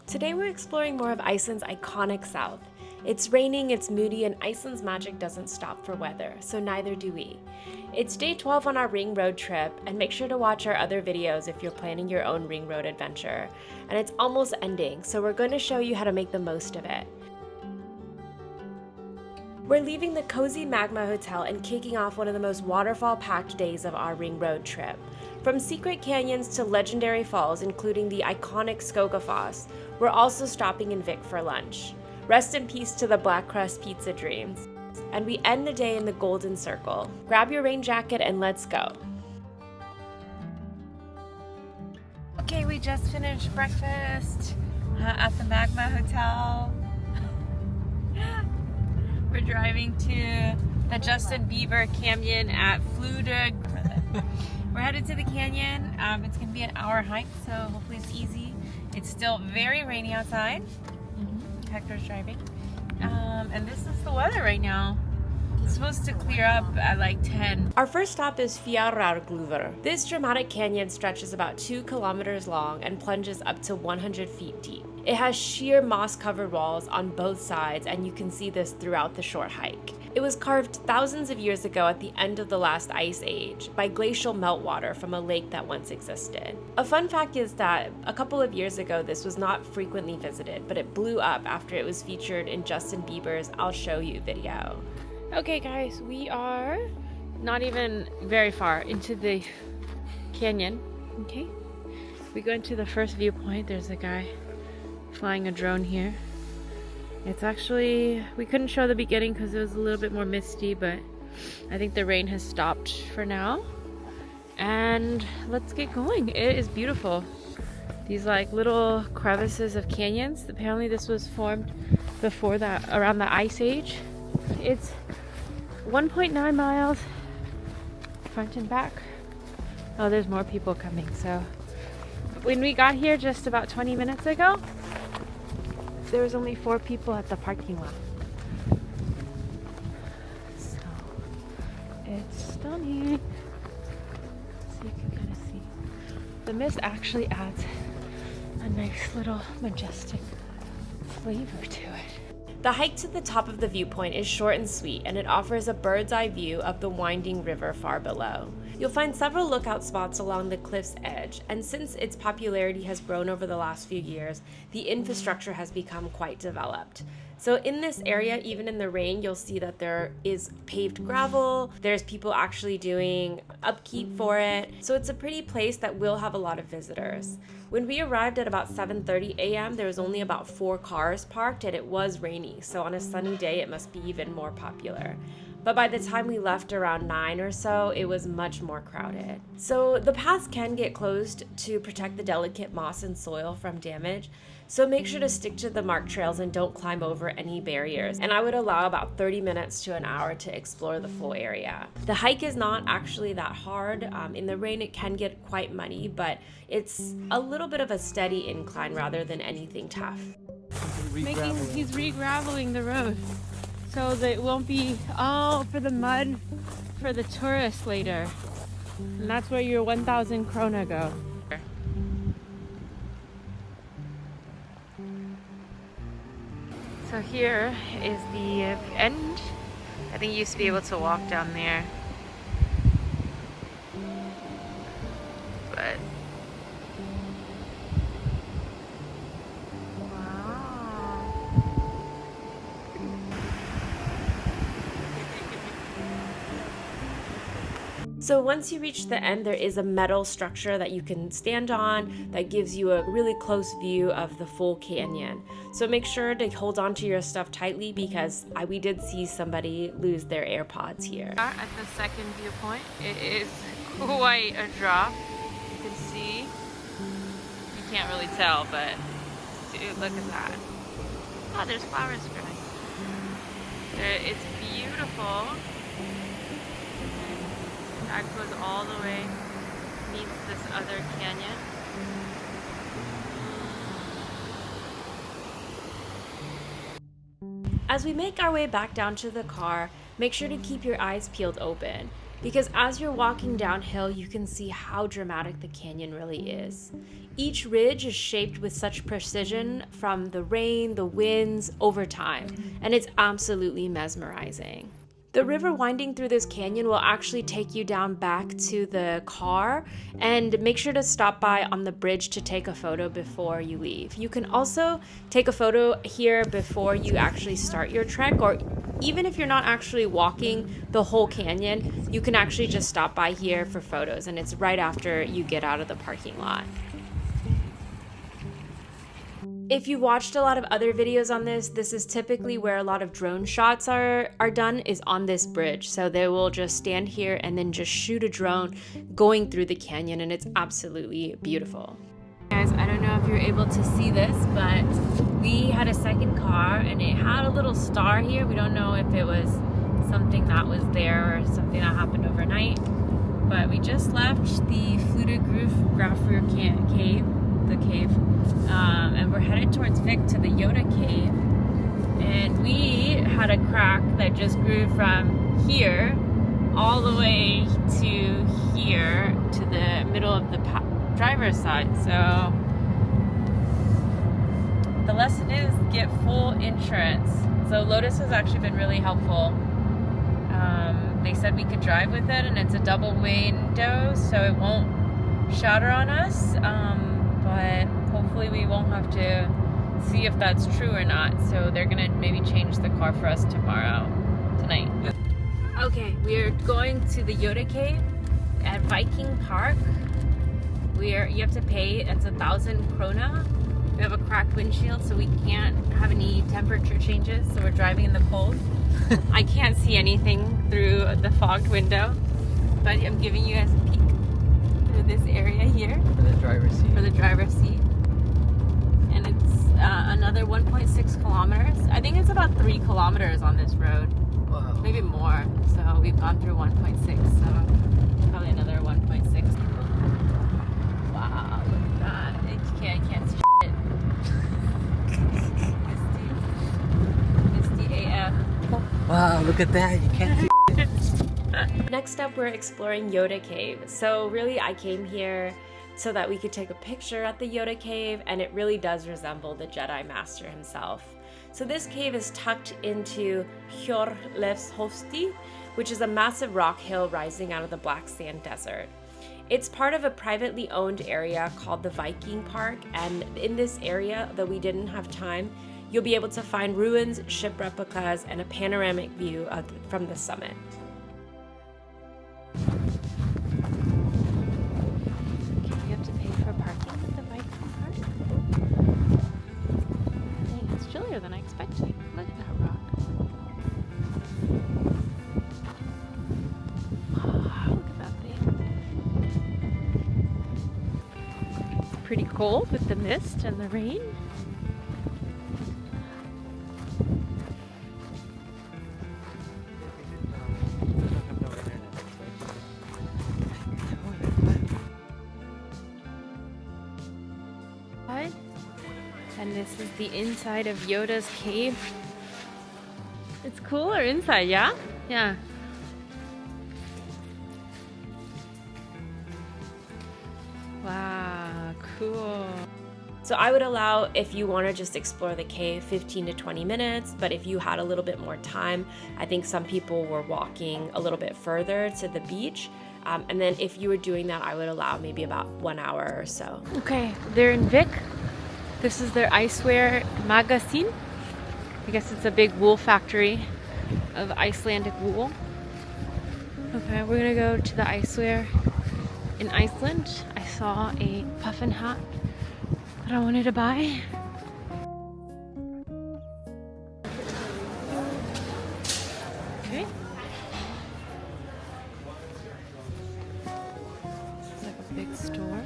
Today we're exploring more of Iceland's iconic south. It's raining, it's moody, and Iceland's magic doesn't stop for weather, so neither do we. It's day 12 on our ring road trip, and make sure to watch our other videos if you're planning your own ring road adventure. And it's almost ending, so we're going to show you how to make the most of it. We're leaving the cozy Magma Hotel and kicking off one of the most waterfall-packed days of our ring road trip. From secret canyons to legendary falls, including the iconic Skogafoss, we're also stopping in Vik for lunch. Rest in peace to the black crust pizza dreams. And we end the day in the Golden Circle. Grab your rain jacket and let's go. Okay, we just finished breakfast at the Magma Hotel. We're driving to the Justin Bieber Canyon at Fjadrargljúfur. We're headed to the canyon. It's going to be an hour hike, so hopefully it's easy. It's still very rainy outside. Hector's driving. And this is the weather right now. It's supposed to clear up at like 10. Our first stop is Fjadrargljúfur. This dramatic canyon stretches about 2 kilometers long and plunges up to 100 feet deep. It has sheer moss-covered walls on both sides, and you can see this throughout the short hike. It was carved thousands of years ago at the end of the last ice age by glacial meltwater from a lake that once existed. A fun fact is that a couple of years ago this was not frequently visited, but it blew up after it was featured in Justin Bieber's I'll Show You video. Okay guys, we are not even very far into the canyon. Okay, we go into the first viewpoint. There's a guy flying a drone here. It's actually, we couldn't show the beginning because it was a little bit more misty, but I think the rain has stopped for now. And let's get going. It is beautiful. These like little crevices of canyons. Apparently this was formed before that, around the ice age. It's 1.9 miles front and back. Oh, there's more people coming. So when we got here just about 20 minutes ago, there was only 4 people at the parking lot. So it's stunning. So you can kind of see. The mist actually adds a nice little majestic flavor to it. The hike to the top of the viewpoint is short and sweet, and it offers a bird's eye view of the winding river far below. You'll find several lookout spots along the cliff's edge, and since its popularity has grown over the last few years, the infrastructure has become quite developed. So in this area, even in the rain, you'll see that there is paved gravel, there's people actually doing upkeep for it, so it's a pretty place that will have a lot of visitors. When we arrived at about 7:30 a.m., there was only about 4 cars parked, and it was rainy, so on a sunny day it must be even more popular. But by the time we left around 9 or so, it was much more crowded. So the paths can get closed to protect the delicate moss and soil from damage, so make sure to stick to the marked trails and don't climb over any barriers. And I would allow about 30 minutes to an hour to explore the full area. The hike is not actually that hard. In the rain it can get quite muddy, but it's a little bit of a steady incline rather than anything tough. He's re-graveling the road, so that it won't be all for the mud for the tourists later. And that's where your 1,000 krona go. So here is the end. I think you used to be able to walk down there. But so once you reach the end, there is a metal structure that you can stand on that gives you a really close view of the full canyon. So make sure to hold on to your stuff tightly because we did see somebody lose their AirPods here. At the second viewpoint, it is quite a drop. You can see, you can't really tell, but dude, look at that. Oh, there's flowers growing. It's beautiful. That goes all the way, meets this other canyon. As we make our way back down to the car, make sure to keep your eyes peeled open. because as you're walking downhill, you can see how dramatic the canyon really is. Each ridge is shaped with such precision from the rain, the winds, over time, and it's absolutely mesmerizing. The river winding through this canyon will actually take you down back to the car, and make sure to stop by on the bridge to take a photo before you leave. You can also take a photo here before you actually start your trek, or even if you're not actually walking the whole canyon, you can actually just stop by here for photos, and it's right after you get out of the parking lot. If you've watched a lot of other videos on this is typically where a lot of drone shots are done, is on this bridge. So they will just stand here and then just shoot a drone going through the canyon, and it's absolutely beautiful. Guys, I don't know if you're able to see this, but we had a second car and it had a little star here. We don't know if it was something that was there or something that happened overnight, but we just left the Fjadrargljúfur cave, and we're headed towards Vic to the Yoda cave, and we had a crack that just grew from here all the way to here to the middle of the driver's side. So the lesson is get full insurance. So Lotus has actually been really helpful. They said we could drive with it, and it's a double window, so it won't shatter on us, but hopefully we won't have to see if that's true or not. So they're gonna maybe change the car for us tonight. Okay, we are going to the Yoda cave at Viking Park. You have to pay, it's 1,000 krona. We have a cracked windshield, so we can't have any temperature changes, so we're driving in the cold. I can't see anything through the fogged window, but I'm giving you guys a peek through this area here. For the driver's seat. For the driver's seat. And it's another 1.6 kilometers. I think it's about 3 kilometers on this road. Wow. Maybe more. So we've gone through 1.6, so probably another 1.6. Wow, look at that. I can't see shit. Misty AF. Wow, look at that. You can't see. Next up, we're exploring Yoda Cave. So really, I came here so that we could take a picture at the Yoda Cave, and it really does resemble the Jedi Master himself. So this cave is tucked into Hjörleifshöfði, which is a massive rock hill rising out of the black sand desert. It's part of a privately owned area called the Viking Park, and in this area, though we didn't have time, you'll be able to find ruins, ship replicas, and a panoramic view from the summit. Okay, you have to pay for parking at the Viking Park. Dang, it's chillier than I expected. Look at that rock. Wow, look at that thing. It's pretty cold with the mist and the rain. And this is the inside of Yoda's cave. It's cooler inside, yeah? Yeah. Wow, cool. So I would allow, if you want to just explore the cave, 15 to 20 minutes, but if you had a little bit more time, I think some people were walking a little bit further to the beach. And then if you were doing that, I would allow maybe about 1 hour or so. Okay, they're in Vik. This is their icewear magazine. I guess it's a big wool factory of Icelandic wool. Okay, we're gonna go to the icewear in Iceland. I saw a puffin hat that I wanted to buy. Okay. It's like a big store.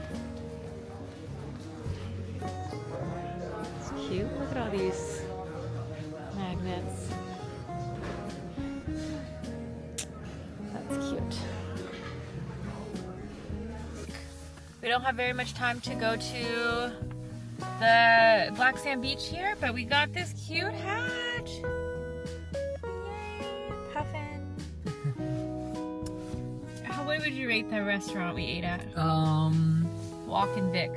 It's cute. Look at all these magnets. That's cute. We don't have very much time to go to the black sand beach here, but we got this cute hat. Yay, puffin. would you rate the restaurant we ate at? Walk in Vic.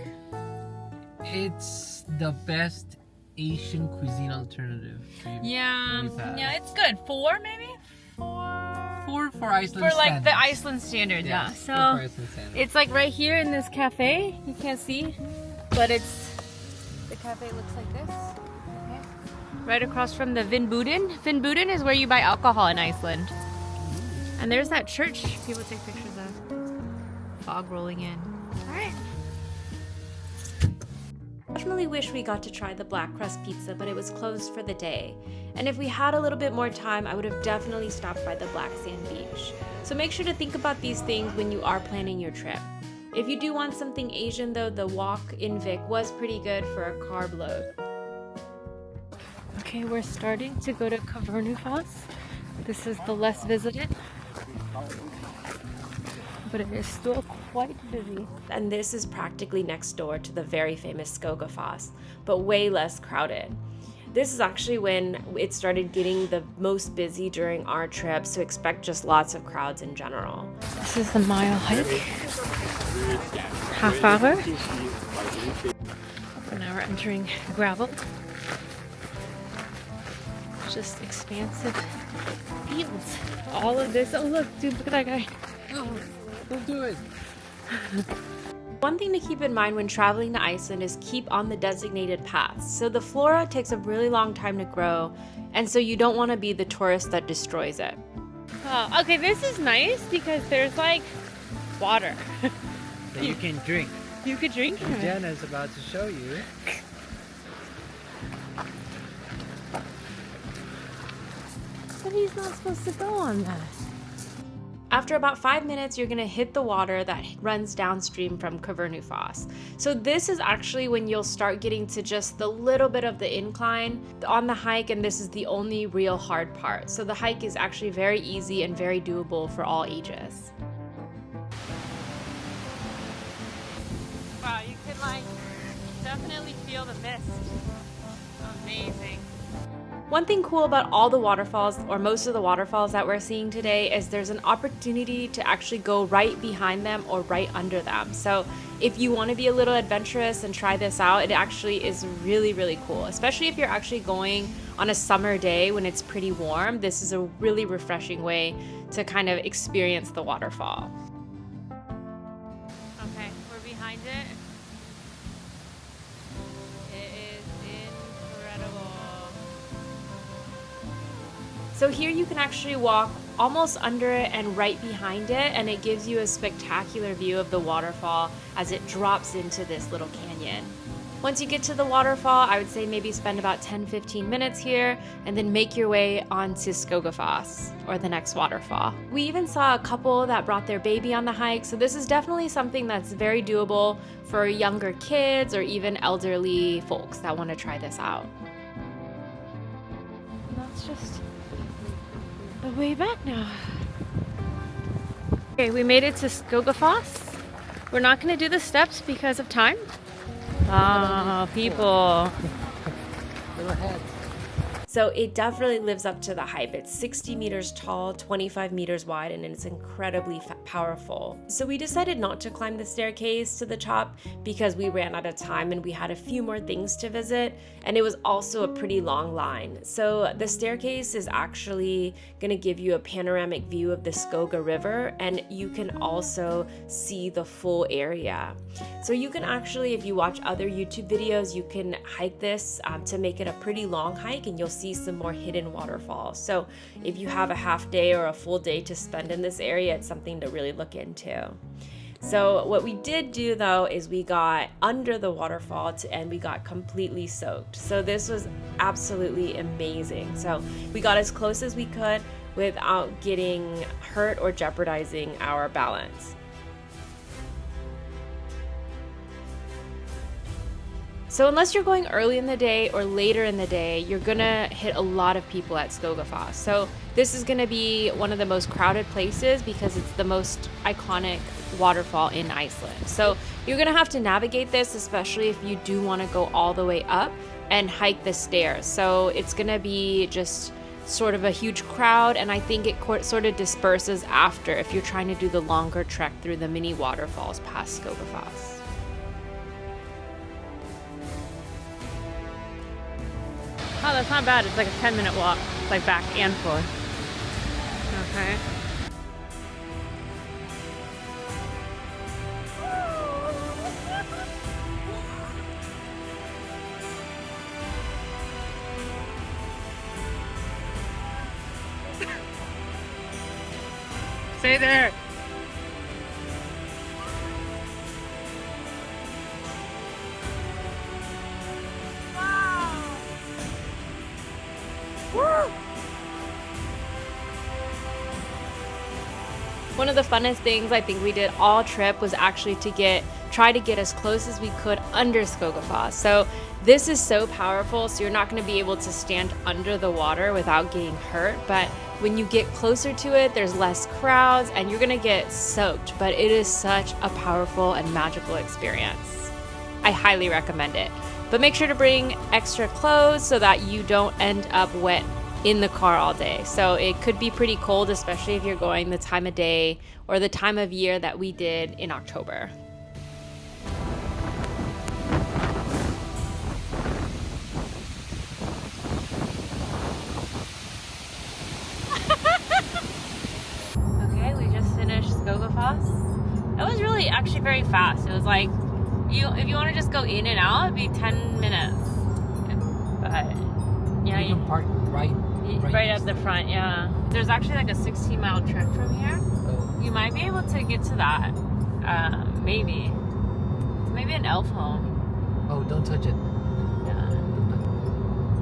It's the best Asian cuisine alternative. Yeah, it's good. 4 maybe? 4 for Iceland for like standards. the Iceland standard, yeah. Yes, So for Iceland standards. it's like right here in this cafe. You can't see, but the cafe looks like this. Okay. Right across from the Vindbúðin. Vindbúðin is where you buy alcohol in Iceland. And there's that church people take pictures of. Fog rolling in. All right. Definitely wish we got to try the black crust pizza, but it was closed for the day. And if we had a little bit more time, I would have definitely stopped by the black sand beach. So make sure to think about these things when you are planning your trip. If you do want something Asian though, the walk in Vic was pretty good for a carb load. Okay, we're starting to go to Kvernufoss. This is the less visited, but it is still quite busy. And this is practically next door to the very famous Skogafoss, but way less crowded. This is actually when it started getting the most busy during our trip, so expect just lots of crowds in general. This is the mile hike. Half hour. And now we're entering gravel. Just expansive fields. All of this. Oh look, dude, look at that guy. Oh, don't do it. One thing to keep in mind when traveling to Iceland is keep on the designated paths. So the flora takes a really long time to grow, and so you don't want to be the tourist that destroys it. Oh, okay, this is nice because there's like water. That you can drink. You could drink from it. Jenna's about to show you. But he's not supposed to go on that. After about 5 minutes, you're gonna hit the water that runs downstream from Kvernufoss. So this is actually when you'll start getting to just the little bit of the incline on the hike, and this is the only real hard part. So the hike is actually very easy and very doable for all ages. Wow, you can like definitely feel the mist. Amazing. One thing cool about all the waterfalls, or most of the waterfalls that we're seeing today, is there's an opportunity to actually go right behind them or right under them. So if you want to be a little adventurous and try this out, it actually is really, really cool. Especially if you're actually going on a summer day when it's pretty warm, this is a really refreshing way to kind of experience the waterfall. Okay, we're behind it. So here you can actually walk almost under it and right behind it, and it gives you a spectacular view of the waterfall as it drops into this little canyon. Once you get to the waterfall, I would say maybe spend about 10-15 minutes here and then make your way onto Skogafoss, or the next waterfall. We even saw a couple that brought their baby on the hike, so this is definitely something that's very doable for younger kids or even elderly folks that want to try this out. And that's just the way back now. Okay, we made it to Skogafoss. We're not going to do the steps because of time. Ah, people. Go ahead. So it definitely lives up to the hype. It's 60 meters tall, 25 meters wide, and it's incredibly powerful. So we decided not to climb the staircase to the top because we ran out of time and we had a few more things to visit, and it was also a pretty long line. So the staircase is actually going to give you a panoramic view of the Skoga River, and you can also see the full area. So you can actually, if you watch other YouTube videos, you can hike this to make it a pretty long hike, and you'll see some more hidden waterfalls. So if you have a half day or a full day to spend in this area, it's something to really look into. So what we did do though is we got under the waterfall and we got completely soaked. So this was absolutely amazing. So we got as close as we could without getting hurt or jeopardizing our balance. So unless you're going early in the day or later in the day, you're gonna hit a lot of people at Skogafoss. So this is gonna be one of the most crowded places because it's the most iconic waterfall in Iceland. So you're gonna have to navigate this, especially if you do wanna go all the way up and hike the stairs. So it's gonna be just sort of a huge crowd, and I think it sort of disperses after if you're trying to do the longer trek through the mini waterfalls past Skogafoss. Oh, that's not bad. It's like a 10-minute walk, like back and forth. Okay. Stay there. Wow. Woo. One of the funnest things I think we did all trip was actually to try to get as close as we could under Skogafoss. So this is so powerful, so you're not going to be able to stand under the water without getting hurt, but when you get closer to it, there's less crowds and you're gonna get soaked, but it is such a powerful and magical experience. I highly recommend it. But make sure to bring extra clothes so that you don't end up wet in the car all day. So it could be pretty cold, especially if you're going the time of day or the time of year that we did in October. Skogafoss. That was really actually very fast. It was like, if you want to just go in and out, it'd be 10 minutes. But yeah, you can park right at the front. Yeah, there's actually like a 16-mile trip from here. Oh. You might be able to get to that. Maybe an elf home. Oh, don't touch it. Yeah.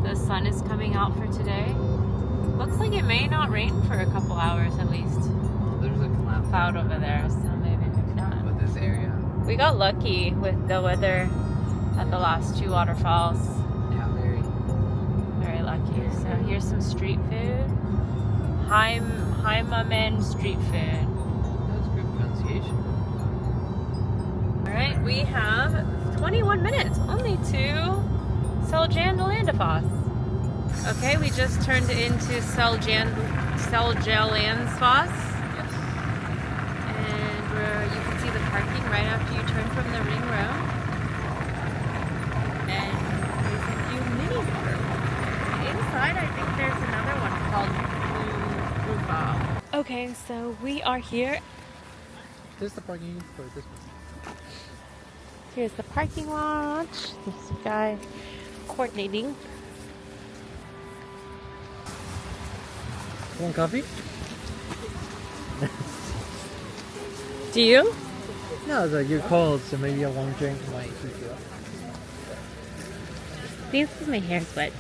The sun is coming out for today. Looks like it may not rain for a couple hours at least. There's a cloud over there, so maybe not. With this area. We got lucky with the weather at the last two waterfalls. Yeah, very lucky. So here's some street food. Heimamen street food. That was good pronunciation. Alright, we have 21 minutes only to Seljalandsfoss. Okay, we just turned into Seljalandsfoss. You can see the parking right after you turn from the ring road. And there's a few mini waterfalls. Inside, I think there's another one called Waterfall. Okay, so we are here. This is the parking for this one. Here's the parking lot. There's a guy coordinating. Want coffee? Do you? No, you're cold, so maybe a warm drink might keep you up. Because my hair's wet.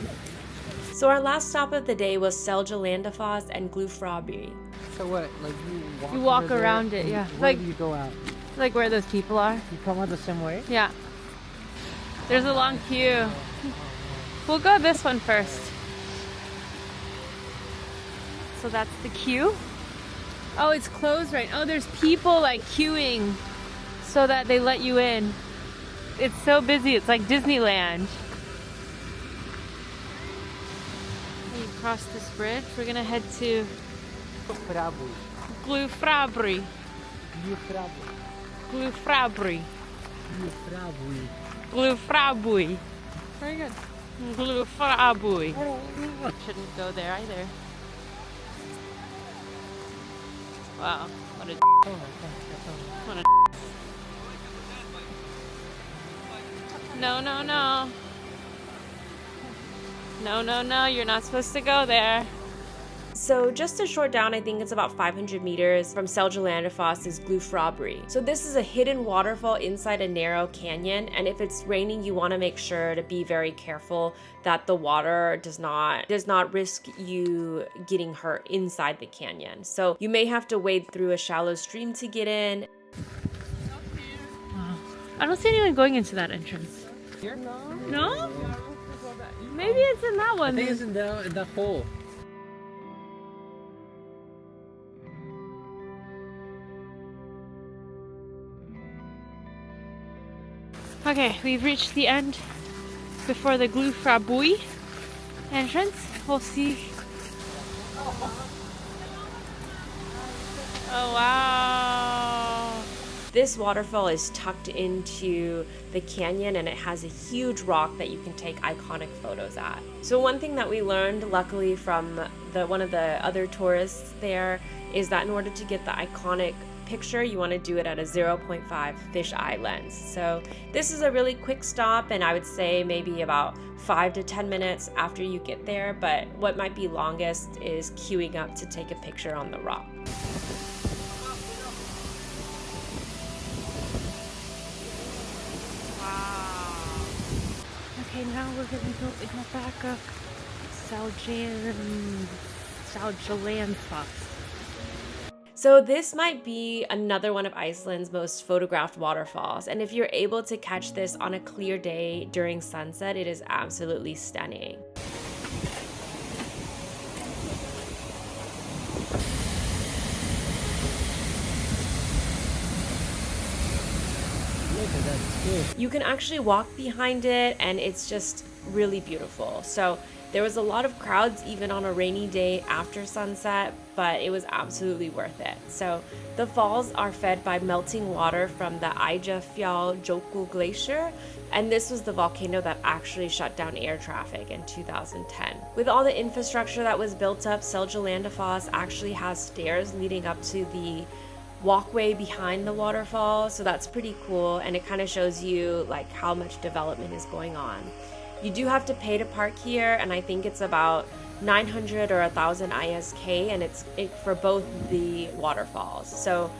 So our last stop of the day was Seljalandsfoss and Gljúfrabúi. So what? Like you walk around it, yeah. Where Like do you go out? Like where those people are. You come out the same way? Yeah. There's a long queue. We'll go this one first. So that's the queue. Oh, it's closed right now. Oh, there's people like queuing so that they let you in. It's so busy. It's like Disneyland. You cross this bridge. We're gonna head to Gljúfrabúi. Gljúfrabúi. Very good. Gljúfrabúi. Shouldn't go there either. Wow, what a what a No, you're not supposed to go there. So just a short down, I think it's about 500 meters from Seljalandsfoss is Gljúfrabúi. So this is a hidden waterfall inside a narrow canyon, and if it's raining, you want to make sure to be very careful that the water does not risk you getting hurt inside the canyon. So you may have to wade through a shallow stream to get in. Wow. I don't see anyone going into that entrance. Here? No? Maybe it's in that one. I think it's in that hole. Okay, we've reached the end before the Gljúfrabúi entrance. We'll see Oh, wow. This waterfall is tucked into the canyon and it has a huge rock that you can take iconic photos at. So one thing that we learned, luckily, from one of the other tourists there is that in order to get the iconic picture, you want to do it at a 0.5 fisheye lens. So this is a really quick stop, and I would say maybe about 5 to 10 minutes after you get there, but what might be longest is queuing up to take a picture on the rock. Okay, now we're gonna go in the back of Seljalandsfoss. So this might be another one of Iceland's most photographed waterfalls, and if you're able to catch this on a clear day during sunset, it is absolutely stunning. Look at that, it's cool. You can actually walk behind it, and it's just really beautiful. So there was a lot of crowds even on a rainy day after sunset, but it was absolutely worth it. So the falls are fed by melting water from the Fjaðrárgljúfur glacier, and this was the volcano that actually shut down air traffic in 2010. With all the infrastructure that was built up, Seljalandsfoss actually has stairs leading up to the walkway behind the waterfall, so that's pretty cool, and it kind of shows you like how much development is going on. You do have to pay to park here, and I think it's about 900 or 1,000 ISK, and it's for both the waterfalls. So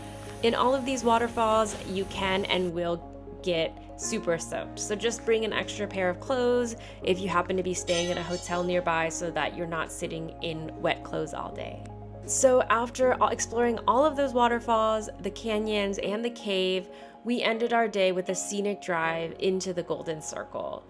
in all of these waterfalls, you can and will get super soaked. So just bring an extra pair of clothes if you happen to be staying at a hotel nearby so that you're not sitting in wet clothes all day. So after exploring all of those waterfalls, the canyons, and the cave, we ended our day with a scenic drive into the Golden Circle.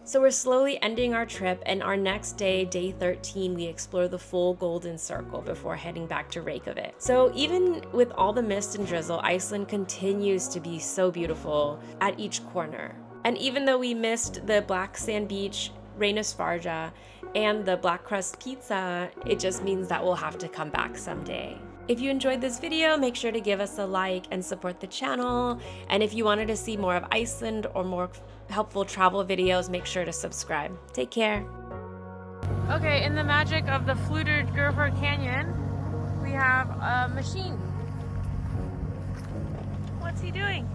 So we're slowly ending our trip, and our next day, day 13, we explore the full Golden Circle before heading back to Reykjavik. So even with all the mist and drizzle, Iceland continues to be so beautiful at each corner. And even though we missed the black sand beach, Reynisvarga, and the black crust pizza, it just means that we'll have to come back someday. If you enjoyed this video, make sure to give us a like and support the channel. And if you wanted to see more of Iceland or more helpful travel videos, make sure to subscribe. Take care. Okay, in the magic of the Fjadrargljúfur Canyon, we have a machine. What's he doing?